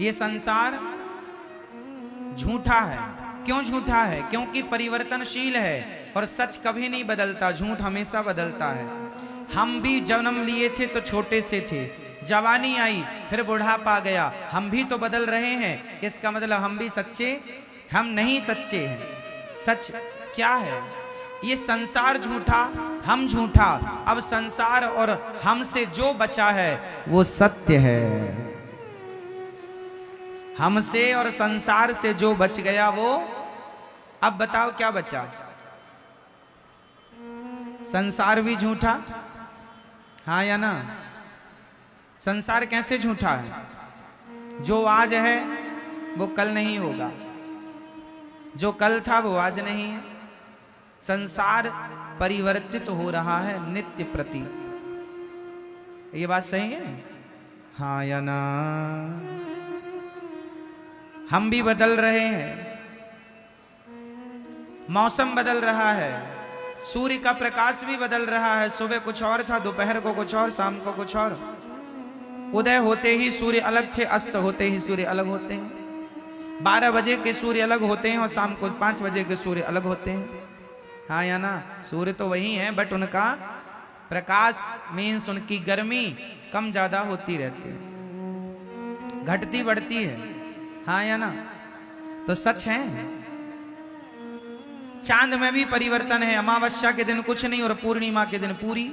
ये संसार झूठा है। क्यों झूठा है? क्योंकि परिवर्तनशील है और सच कभी नहीं बदलता, झूठ हमेशा बदलता है। हम भी जन्म लिए थे तो छोटे से थे, जवानी आई फिर बुढ़ापा गया, हम भी तो बदल रहे हैं। इसका मतलब हम भी सच्चे? हम नहीं सच्चे हैं। सच क्या है? ये संसार झूठा, हम झूठा। अब संसार और हमसे जो बचा है वो सत्य है। हमसे और संसार से जो बच गया वो, अब बताओ क्या बचा? संसार भी झूठा, हाँ या ना? संसार कैसे झूठा है? जो आज है वो कल नहीं होगा, जो कल था वो आज नहीं है। संसार परिवर्तित हो रहा है नित्य प्रति। ये बात सही है, हाँ या ना? हम भी बदल रहे हैं, मौसम बदल रहा है, सूर्य का प्रकाश भी बदल रहा है। सुबह कुछ और था, दोपहर को कुछ और, शाम को कुछ और। उदय होते ही सूर्य अलग थे, अस्त होते ही सूर्य अलग होते हैं। 12 बजे के सूर्य अलग होते हैं और शाम को 5 बजे के सूर्य अलग होते हैं, हाँ या ना? सूर्य तो वही है, बट उनका प्रकाश मीन्स उनकी गर्मी कम ज्यादा होती रहती है, घटती बढ़ती है, हाँ या ना? तो सच है। चांद में भी परिवर्तन है। अमावस्या के दिन कुछ नहीं और पूर्णिमा के दिन पूरी।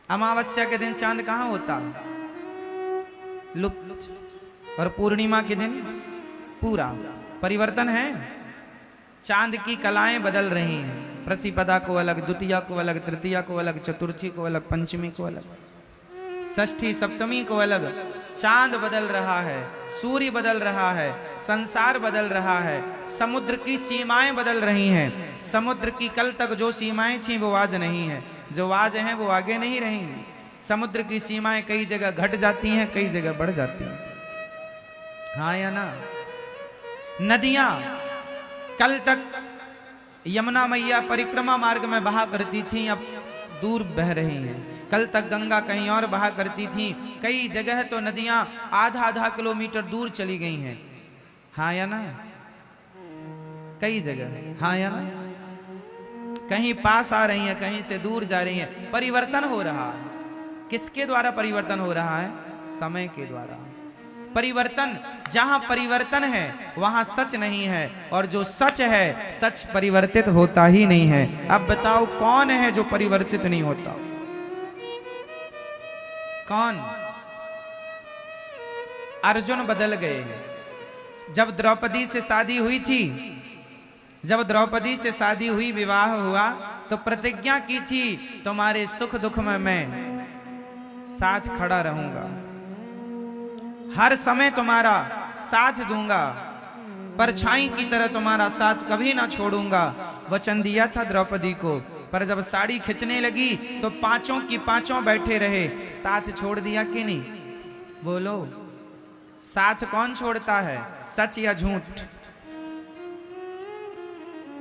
अमावस्या के दिन चांद कहां होता? लुप्त। और पूर्णिमा के दिन पूरा। परिवर्तन है। चांद की कलाएं बदल रही हैं। प्रतिपदा को अलग, द्वितीया को अलग, तृतीया को अलग, चतुर्थी को अलग, पंचमी को अलग, षष्ठी सप्तमी को अलग। चांद बदल रहा है, सूर्य बदल रहा है, संसार बदल रहा है, समुद्र की सीमाएं बदल रही हैं। समुद्र की कल तक जो सीमाएं थीं वो आज नहीं है, जो आज हैं वो आगे नहीं रहेंगी। समुद्र की सीमाएं कई जगह घट जाती हैं, कई जगह बढ़ जाती हैं, हाँ या ना? नदियां कल तक यमुना मैया परिक्रमा मार्ग में बहा करती थी, अब दूर बह रही हैं। कल तक गंगा कहीं और बहा करती थी, कई जगह तो नदियां आधा किलोमीटर दूर चली गई हैं, हाँ या ना? कई जगह, हाँ या ना? कहीं पास आ रही हैं, कहीं से दूर जा रही हैं। परिवर्तन हो रहा है। किसके द्वारा परिवर्तन हो रहा है? समय के द्वारा। परिवर्तन, जहां परिवर्तन है वहां सच नहीं है, और जो सच है सच परिवर्तित होता ही नहीं है। अब बताओ कौन है जो परिवर्तित नहीं होता? कौन? अर्जुन बदल गए। जब द्रौपदी से शादी हुई थी, जब द्रौपदी से शादी हुई, विवाह हुआ, तो प्रतिज्ञा की थी तुम्हारे सुख दुख में मैं साथ खड़ा रहूंगा, हर समय तुम्हारा साथ दूंगा, परछाई की तरह तुम्हारा साथ कभी ना छोड़ूंगा। वचन दिया था द्रौपदी को, पर जब साड़ी खिंचने लगी तो पांचों की पांचों बैठे रहे। साथ छोड़ दिया कि नहीं? बोलो, साथ कौन छोड़ता है? सच या झूठ?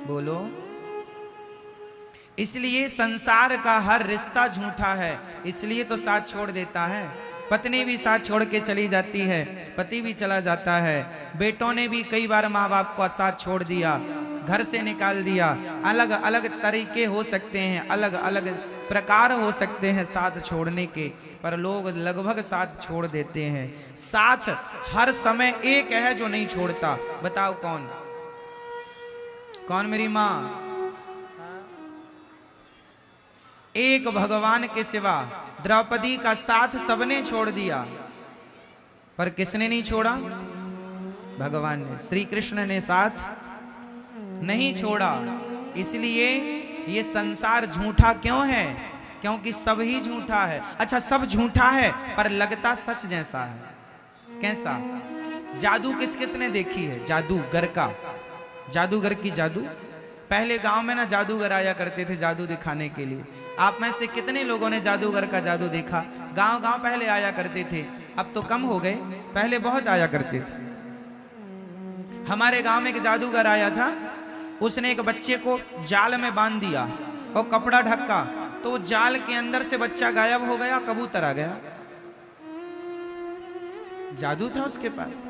बोलो। इसलिए संसार का हर रिश्ता झूठा है, इसलिए तो साथ छोड़ देता है। पत्नी भी साथ छोड़ के चली जाती है, पति भी चला जाता है, बेटों ने भी कई बार माँ बाप को साथ छोड़ दिया, घर से निकाल दिया। अलग अलग तरीके हो सकते हैं, अलग अलग प्रकार हो सकते हैं साथ छोड़ने के, पर लोग लगभग साथ छोड़ देते हैं। साथ हर समय एक है जो नहीं छोड़ता, बताओ कौन? कौन मेरी माँ? एक भगवान के सिवा द्रौपदी का साथ सबने छोड़ दिया, पर किसने नहीं छोड़ा? भगवान ने, श्री कृष्ण ने साथ नहीं छोड़ा। इसलिए ये संसार झूठा क्यों है? क्योंकि सब ही झूठा है। अच्छा, सब झूठा है पर लगता सच जैसा है। कैसा? जादू किस किस ने देखी है? जादूगर का, जादूगर की जादू। पहले गांव में ना जादूगर आया करते थे जादू दिखाने के लिए। आप में से कितने लोगों ने जादूगर का जादू देखा? गांव गांव पहले आया करते थे, अब तो कम हो गए, पहले बहुत आया करते थे। हमारे गांव में एक जादूगर आया था, उसने एक बच्चे को जाल में बांध दिया और कपड़ा ढका, तो जाल के अंदर से बच्चा गायब हो गया, कबूतर आ गया। जादू था उसके पास।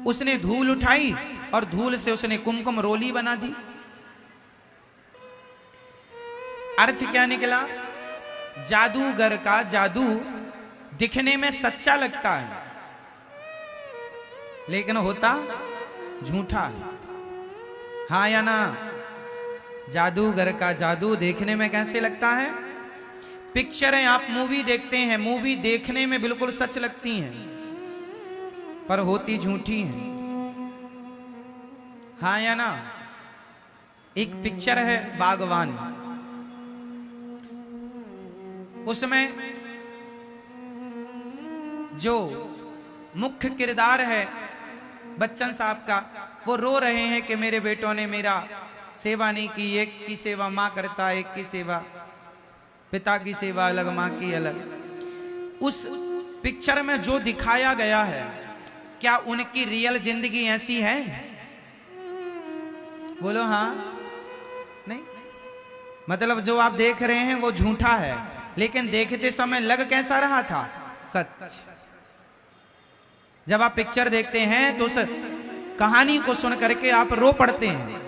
उसने धूल उठाई और धूल से उसने कुमकुम रोली बना दी। अर्थ क्या निकला? जादूगर का जादू दिखने में सच्चा लगता है, लेकिन होता झूठा है। हाँ या ना? जादूगर का जादू देखने में कैसे लगता है? पिक्चरें आप मूवी देखते हैं, मूवी देखने में बिल्कुल सच लगती हैं, पर होती झूठी हैं। हाँ या ना? एक पिक्चर है बागवान, उसमें जो मुख्य किरदार है बच्चन साहब का, वो रो रहे हैं कि मेरे बेटों ने मेरा सेवा नहीं की। एक की सेवा माँ करता, एक की सेवा पिता की सेवा अलग, माँ की अलग। उस पिक्चर में जो दिखाया गया है, क्या उनकी रियल जिंदगी ऐसी है? बोलो हाँ नहीं? मतलब जो आप देख रहे हैं वो झूठा है, लेकिन देखते समय लग कैसा रहा था? सच। जब आप पिक्चर देखते हैं तो उस कहानी को सुन करके आप रो पड़ते हैं।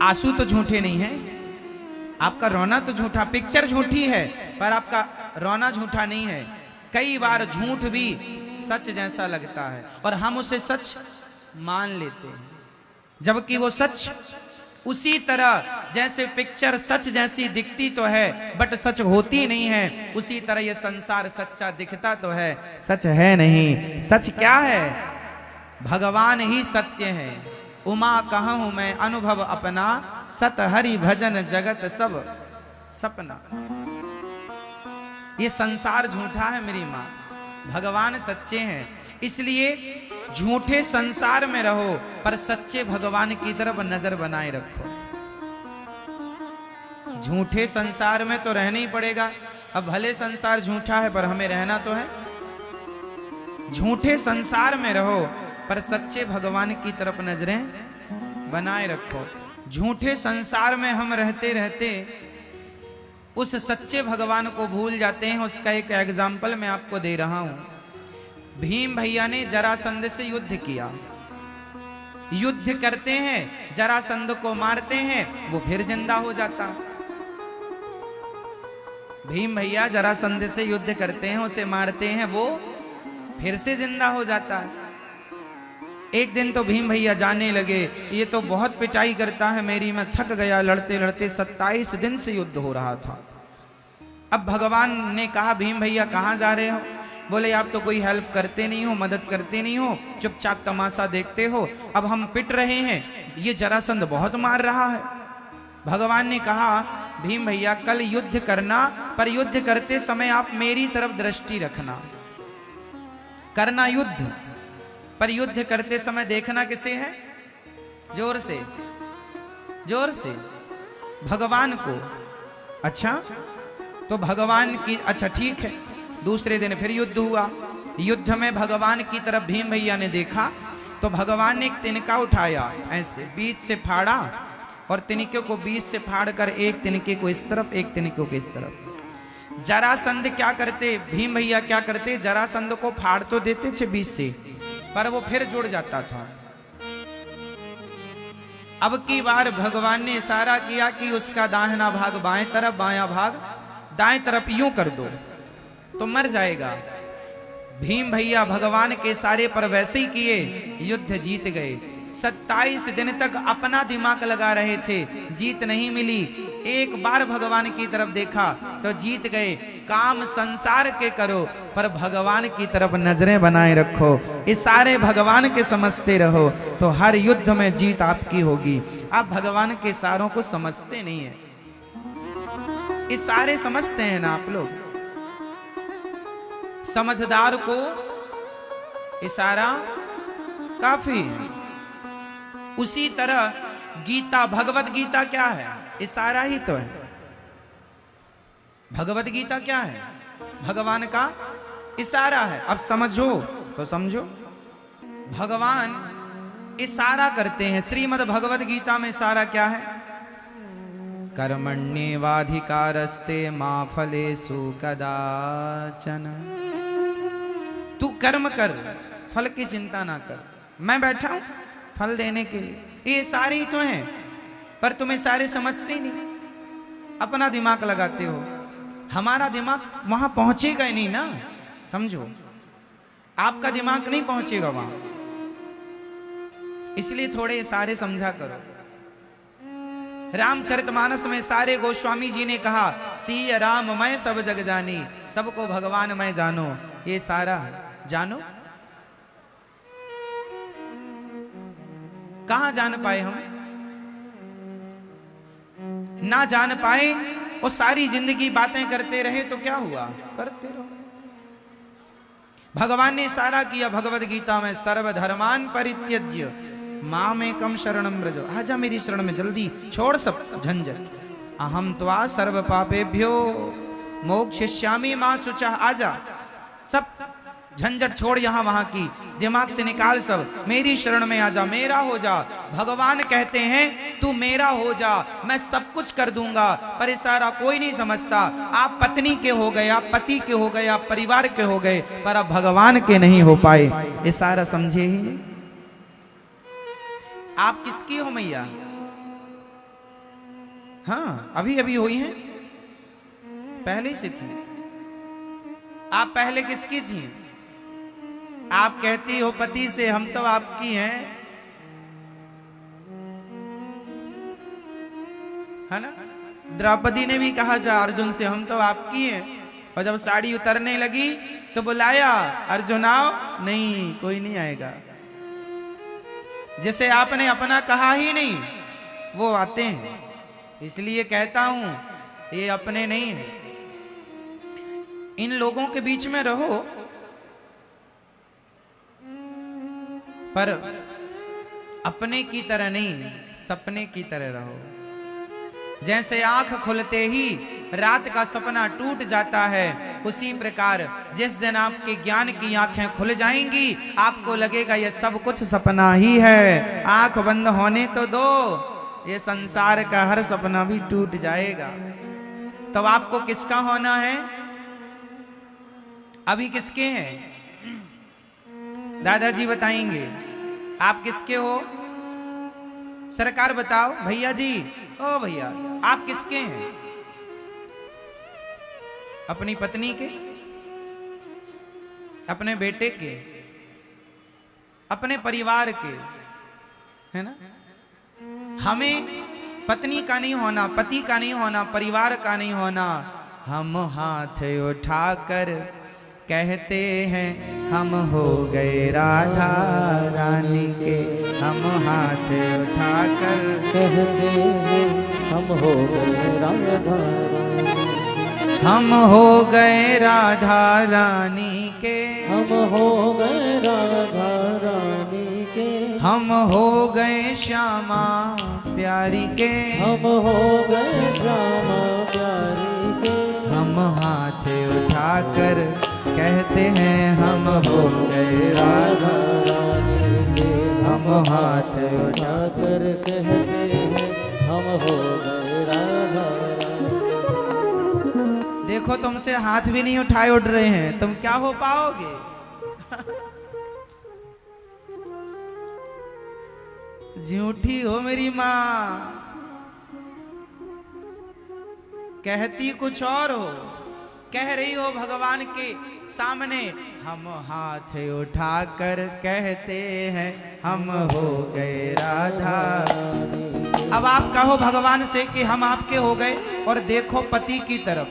आंसू तो झूठे नहीं है, आपका रोना तो झूठा। पिक्चर झूठी है पर आपका रोना झूठा नहीं है। कई बार झूठ भी सच जैसा लगता है और हम उसे सच मान लेते हैं, जबकि वो सच उसी तरह जैसे पिक्चर सच जैसी दिखती तो है बट सच होती नहीं है, उसी तरह ये संसार सच्चा दिखता तो है, सच है नहीं। सच क्या है? भगवान ही सत्य है। उमा कहूं मैं अनुभव अपना, सत हरि भजन जगत सब सपना। ये संसार झूठा है मेरी माँ, भगवान सच्चे हैं। इसलिए झूठे संसार में रहो पर सच्चे भगवान की तरफ नजर बनाए रखो। झूठे संसार में तो रहना ही पड़ेगा। अब भले संसार झूठा है पर हमें रहना तो है। झूठे संसार में रहो पर सच्चे भगवान की तरफ नजरें बनाए रखो। झूठे संसार में हम रहते रहते उस सच्चे भगवान को भूल जाते हैं। उसका एक एग्जाम्पल मैं आपको दे रहा हूं। भीम भैया ने जरासंध से युद्ध किया। युद्ध करते हैं, जरासंध को मारते हैं, वो फिर जिंदा हो जाता। भीम भैया जरासंध से युद्ध करते हैं, उसे मारते हैं, वो फिर से जिंदा हो जाता है। एक दिन तो भीम भैया जाने लगे, ये तो बहुत पिटाई करता है मेरी, मैं थक गया लड़ते लड़ते। 27 दिन से युद्ध हो रहा था। अब भगवान ने कहा भीम भैया कहाँ जा रहे हो? बोले आप तो कोई हेल्प करते नहीं हो, मदद करते नहीं हो, चुपचाप तमाशा देखते हो। अब हम पिट रहे हैं, ये जरासंध बहुत मार रहा है। भगवान ने कहा भीम भैया कल युद्ध करना, पर युद्ध करते समय आप मेरी तरफ दृष्टि रखना। करना युद्ध, पर युद्ध करते समय देखना किसे है? जोर से, जोर से भगवान को। अच्छा तो भगवान की, अच्छा ठीक है। दूसरे दिन फिर युद्ध हुआ। युद्ध में भगवान की तरफ भीम भैया ने देखा तो भगवान ने एक तिनका उठाया, ऐसे बीच से फाड़ा और तिनके को बीच से फाड़ कर एक तिनके को इस तरफ, एक तिनके को इस तरफ। जरासंध क्या करते, भीम भैया क्या करते, जरासंध को फाड़ तो देते थे बीच से, पर वो फिर जुड़ जाता था। अब की बार भगवान ने इशारा किया कि उसका दाहिना भाग बाएं तरफ, बायां भाग दाएं तरफ यूं कर दो तो मर जाएगा। भीम भैया भगवान के इशारे पर वैसे ही किए, युद्ध जीत गए। 27 दिन तक अपना दिमाग लगा रहे थे, जीत नहीं मिली। एक बार भगवान की तरफ देखा तो जीत गए। काम संसार के करो पर भगवान की तरफ नजरें बनाए रखो, इशारे भगवान के समझते रहो तो हर युद्ध में जीत आपकी होगी। आप भगवान के इशारों को समझते नहीं है, इशारे समझते हैं ना आप लोग। समझदार को इशारा काफी है। उसी तरह गीता, भगवत गीता क्या है? इशारा ही तो है। भगवत गीता क्या है? भगवान का इशारा है। अब समझो तो समझो, भगवान इशारा करते हैं। श्रीमद् भगवत गीता में इशारा क्या है? कर्मण्येवाधिकारस्ते मा फलेषु कदाचन। तू कर्म कर, फल की चिंता ना कर, मैं बैठा हूं फल देने के लिए। ये सारे ही तो हैं, पर तुम्हें सारे समझते ही नहीं, अपना दिमाग लगाते हो। हमारा दिमाग वहां पहुंचेगा ही नहीं ना, समझो, आपका दिमाग नहीं पहुंचेगा वहां, इसलिए थोड़े सारे समझा करो। रामचरितमानस में सारे गोस्वामी जी ने कहा, सिय राम मैं सब जग जानी, सबको भगवान मैं जानो। ये सारा जानो, कहां जान पाए हम? ना जान पाए और सारी जिंदगी बातें करते रहे तो क्या हुआ? करते रहो। भगवान ने सारा किया भगवद गीता में, सर्वधर्मान परित्यज्य मामेकं शरणं व्रज। आजा मेरी शरण में, जल्दी छोड़ सब झंझट। अहम त्वा सर्व पापेभ्यो मोक्षयिष्यामि मा शुचः। आजा, सब झंझट छोड़ यहां वहां की, दिमाग से निकाल सब, मेरी शरण में आजा, मेरा हो जा। भगवान कहते हैं तू मेरा हो जा, मैं सब कुछ कर दूंगा। पर इशारा कोई नहीं समझता। आप पत्नी के हो गए, आप पति के हो गए, आप परिवार के हो गए, पर अब भगवान के नहीं हो पाए। इशारा समझे ही नहीं। आप किसकी हो मैया? हाँ, अभी अभी हुई हैं, पहले से थी। आप पहले किसकी थी? आप कहती हो पति से, हम तो आपकी हैं, है ना? द्रौपदी ने भी कहा जा अर्जुन से, हम तो आपकी हैं। और जब साड़ी उतरने लगी तो बुलाया, अर्जुन आओ, नहीं कोई नहीं आएगा। जिसे आपने अपना कहा ही नहीं वो आते हैं। इसलिए कहता हूं ये अपने नहीं है। इन लोगों के बीच में रहो, पर अपने की तरह नहीं, सपने की तरह रहो। जैसे आंख खुलते ही रात का सपना टूट जाता है, उसी प्रकार जिस दिन आपके ज्ञान की आंखें खुल जाएंगी, आपको लगेगा ये सब कुछ सपना ही है। आंख बंद होने तो दो, ये संसार का हर सपना भी टूट जाएगा। तो आपको किसका होना है? अभी किसके हैं? दादाजी बताएंगे आप किसके हो। सरकार बताओ, भैया जी, ओ भैया, आप किसके हैं? अपनी पत्नी के, अपने बेटे के, अपने परिवार के, है ना? हमें पत्नी का नहीं होना, पति का नहीं होना, परिवार का नहीं होना। हम हाथ उठाकर कहते हैं हम हो गए राधा रानी के। हम हाथ उठाकर कहते हैं हम हो गए राधा, हम हो गए राधा रानी के। हम हो गए राधा रानी के। हम हो गए श्यामा प्यारी के। हम हो गए श्यामा प्यारी के। हम हाथ उठाकर कहते हैं हम हो गए राधा रानी के। हम हाथ उठाकर कहते हैं हम हो गए राधा रानी। देखो तुमसे हाथ भी नहीं उठाए उठ रहे हैं, तुम क्या हो पाओगे? झूठी हो मेरी माँ, कहती कुछ और हो, कह रही हो भगवान के सामने हम हाथ उठाकर कहते हैं हम हो गए राधा। अब आप कहो भगवान से कि हम आपके हो गए, और देखो पति की तरफ,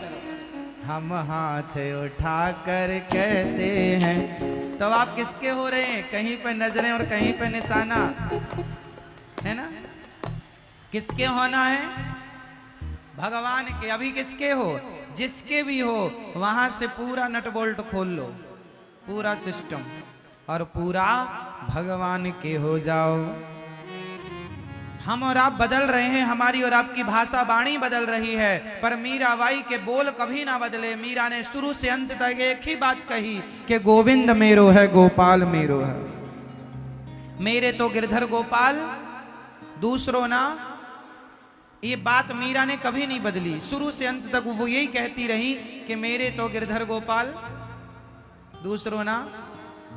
हम हाथ उठाकर कहते हैं। तो आप किसके हो रहे हैं? कहीं पे नजरें और कहीं पे निशाना, है ना? किसके होना है? भगवान के। अभी किसके हो? जिसके भी हो, वहां से पूरा नट बोल्ट खोल लो, पूरा सिस्टम, और पूरा भगवान के हो जाओ। हम और आप बदल रहे हैं, हमारी और आपकी भाषा वाणी बदल रही है, पर मीराबाई के बोल कभी ना बदले। मीरा ने शुरू से अंत तक एक ही बात कही कि गोविंद मेरो है, गोपाल मेरो है। मेरे तो गिरधर गोपाल, दूसरों ना। ये बात मीरा ने कभी नहीं बदली, शुरू से अंत तक वो यही कहती रही कि मेरे तो गिरधर गोपाल, दूसरों ना।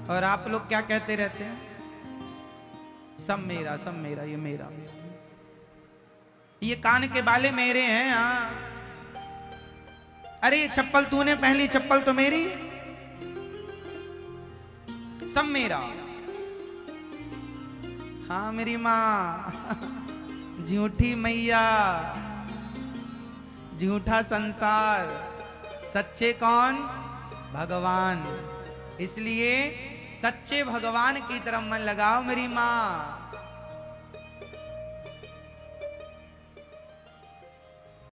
और आप लोग क्या कहते रहते हैं? सब मेरा, सब मेरा, ये मेरा, ये कान के बाले मेरे हैं। हाँ, अरे ये चप्पल तूने पहनी, चप्पल तो मेरी, सब मेरा। हाँ मेरी माँ, झूठी मैया, झूठा संसार, सच्चे कौन? भगवान। इसलिए सच्चे भगवान की तरफ मन लगाओ मेरी माँ।